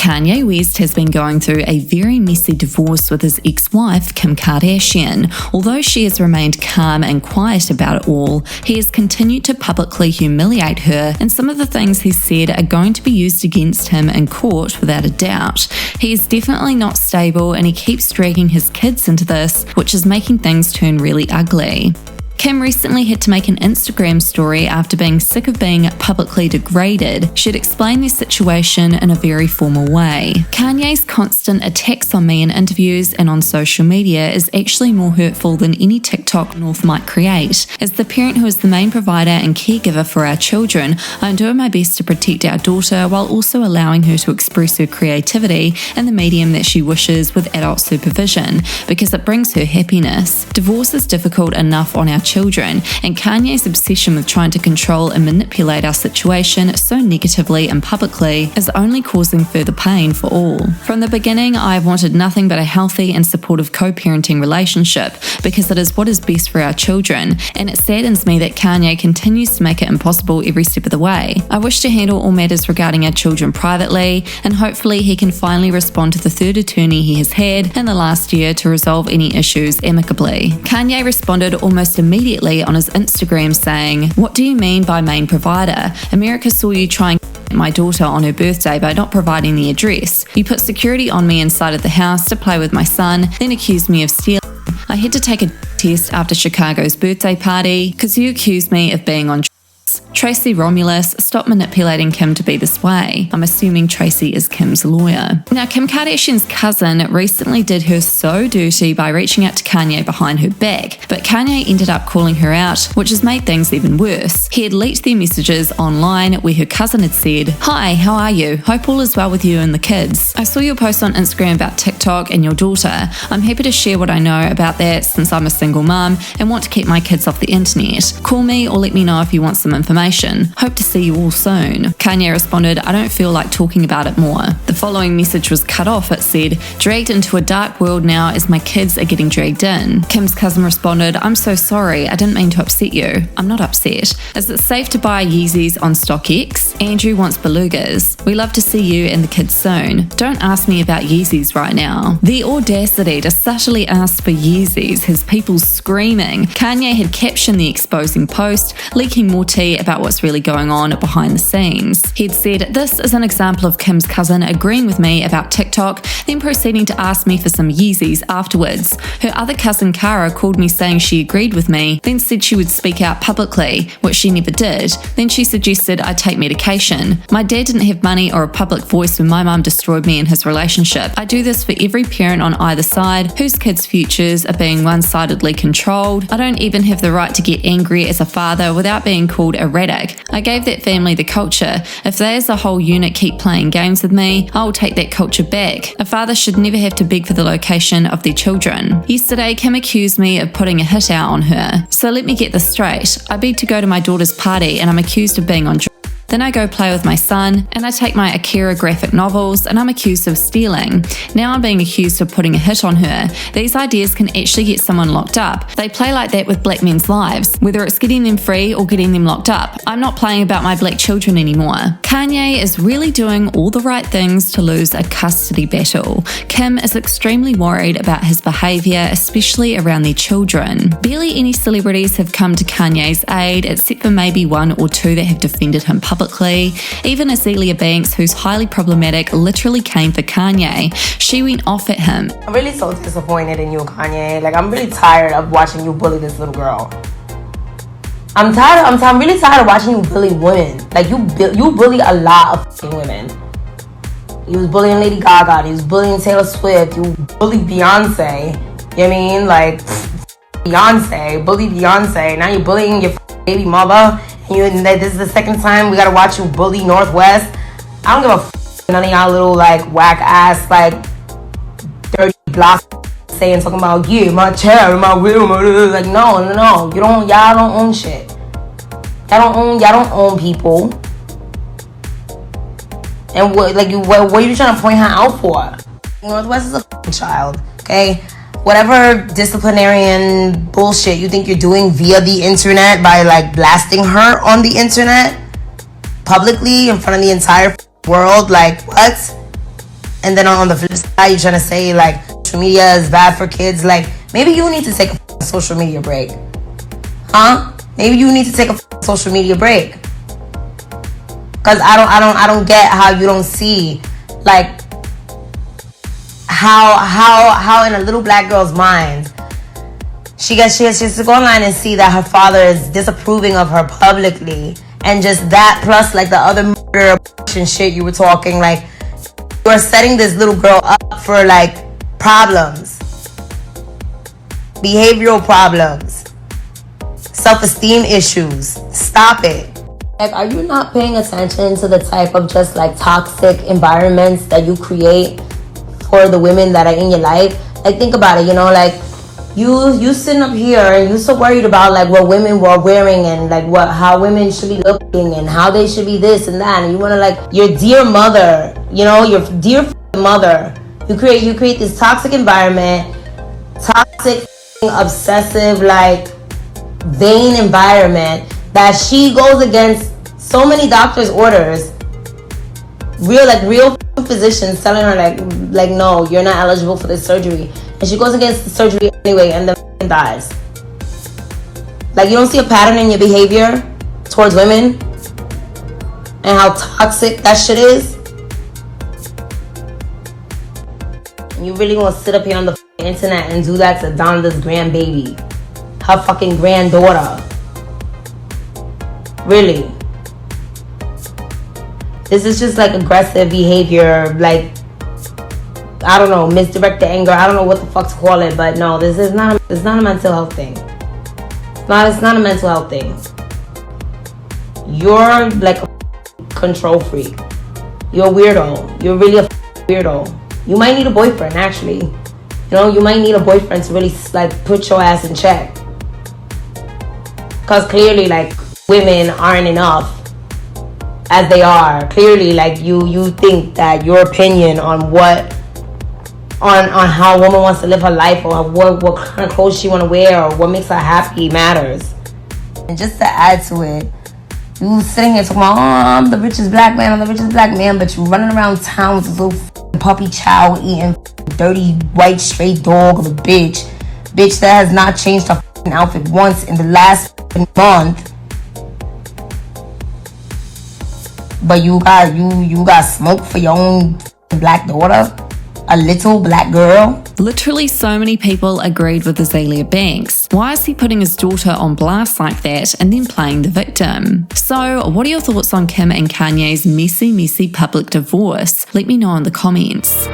Kanye West has been going through a very messy divorce with his ex-wife, Kim Kardashian. Although she has remained calm and quiet about it all, he has continued to publicly humiliate her, and some of the things he said are going to be used against him in court without a doubt. He is definitely not stable, and he keeps dragging his kids into this, which is making things turn really ugly. Kim recently had to make an Instagram story after being sick of being publicly degraded. She'd explained the situation in a very formal way. Kanye's constant attacks on me in interviews and on social media is actually more hurtful than any TikTok North might create. As the parent who is the main provider and caregiver for our children, I'm doing my best to protect our daughter while also allowing her to express her creativity in the medium that she wishes with adult supervision, because it brings her happiness. Divorce is difficult enough on our children, and Kanye's obsession with trying to control and manipulate our situation so negatively and publicly is only causing further pain for all. From the beginning, I have wanted nothing but a healthy and supportive co-parenting relationship, because it is what is best for our children, and it saddens me that Kanye continues to make it impossible every step of the way. I wish to handle all matters regarding our children privately, and hopefully he can finally respond to the third attorney he has had in the last year to resolve any issues amicably. Kanye responded almost immediately on his Instagram saying, "What do you mean by main provider? America saw you trying my daughter on her birthday by not providing the address. You put security on me inside of the house to play with my son, then accused me of stealing. I had to take a test after Chicago's birthday party because you accused me of being on Tracy Romulus, stop manipulating Kim to be this way." I'm assuming Tracy is Kim's lawyer. Now, Kim Kardashian's cousin recently did her so dirty by reaching out to Kanye behind her back, but Kanye ended up calling her out, which has made things even worse. He had leaked their messages online where her cousin had said, "Hi, how are you? Hope all is well with you and the kids. I saw your post on Instagram about TikTok and your daughter. I'm happy to share what I know about that since I'm a single mum and want to keep my kids off the internet. Call me or let me know if you want some information. Hope to see you all soon." Kanye responded, "I don't feel like talking about it more." The following message was cut off. It said, "Dragged into a dark world now as my kids are getting dragged in." Kim's cousin responded, "I'm so sorry. I didn't mean to upset you." "I'm not upset. Is it safe to buy Yeezys on StockX? Andrew wants belugas. We love to see you and the kids soon. Don't ask me about Yeezys right now." The audacity to subtly ask for Yeezys has people screaming. Kanye had captioned the exposing post, leaking more tea about what's really going on behind the scenes. He'd said, "This is an example of Kim's cousin agreeing with me about TikTok, then proceeding to ask me for some Yeezys afterwards. Her other cousin Cara called me saying she agreed with me, then said she would speak out publicly, which she never did. Then she suggested I take medication. My dad didn't have money or a public voice when my mum destroyed me in his relationship. I do this for every parent on either side whose kids' futures are being one-sidedly controlled. I don't even have the right to get angry as a father without being called erratic. I gave that family the culture. If they as a whole unit keep playing games with me, I will take that culture back. A father should never have to beg for the location of their children." Yesterday, Kim accused me of putting a hit out on her. So let me get this straight. I beg to go to my daughter's party and I'm accused of being on drugs. Then I go play with my son, and I take my Akira graphic novels, and I'm accused of stealing. Now I'm being accused of putting a hit on her. These ideas can actually get someone locked up. They play like that with black men's lives, whether it's getting them free or getting them locked up. I'm not playing about my black children anymore. Kanye is really doing all the right things to lose a custody battle. Kim is extremely worried about his behaviour, especially around their children. Barely any celebrities have come to Kanye's aid, except for maybe one or two that have defended him publicly. Even Azealia Banks, who's highly problematic, literally came for Kanye. She went off at him. "I'm really so disappointed in you, Kanye. Like, I'm really tired of watching you bully this little girl. I'm really tired of watching you bully women. Like, you bully a lot of fucking women. You was bullying Lady Gaga. You was bullying Taylor Swift. You bullied Beyonce. You know what I mean? Like, Beyonce. Bully Beyonce. Now you're bullying your baby mother. And this is the second time we gotta watch you bully Northwest. I don't give a none of y'all little, like, whack ass, like, dirty block talking about, yeah, my chair, my wheel, like, no. Y'all don't own shit. Y'all don't own people. And what are you trying to point her out for? Northwest is a child, okay? Whatever disciplinarian bullshit you think you're doing via the internet by, like, blasting her on the internet publicly in front of the entire world, like, what? And then on the flip side, you're trying to say like social media is bad for kids. Like, maybe you need to take a social media break. Huh? Maybe you need to take a social media break. Cause I don't get how you don't see like how in a little black girl's mind she has to go online and see that her father is disapproving of her publicly, and just that plus like the other murder and shit you were talking, like you are setting this little girl up for like problems, behavioral problems, self-esteem issues. Stop it. Like, are you not paying attention to the type of just like toxic environments that you create for the women that are in your life? Like, think about it, you know, like you sitting up here and you so worried about like what women were wearing and like how women should be looking and how they should be this and that, and you want to like your dear mother, you know, your dear mother, you create this toxic environment, toxic, obsessive, like vain environment that she goes against so many doctors' orders, real physicians telling her like no, you're not eligible for this surgery, and she goes against the surgery anyway and then dies. Like, you don't see a pattern in your behavior towards women and how toxic that shit is? And you really want to sit up here on the internet and do that to Donda's grandbaby, her fucking granddaughter? Really? This is just like aggressive behavior, like, I don't know, misdirected anger. I don't know what the fuck to call it, but no, this is not. It's not a mental health thing. It's not a mental health thing. You're like a control freak. You're a weirdo. You're really a weirdo. You might need a boyfriend, actually. You know, you might need a boyfriend to really like put your ass in check. Cause clearly, like, women aren't enough as they are. Clearly, like, you think that your opinion on on how a woman wants to live her life, or what kind of clothes she want to wear, or what makes her happy matters. And just to add to it, you sitting here talking about, oh, I'm the richest black man, but you running around town with this little puppy child eating dirty white straight dog of a bitch that has not changed her outfit once in the last month. But you got smoke for your own black daughter? A little black girl? Literally so many people agreed with Azealia Banks. Why is he putting his daughter on blast like that and then playing the victim? So, what are your thoughts on Kim and Kanye's messy public divorce? Let me know in the comments.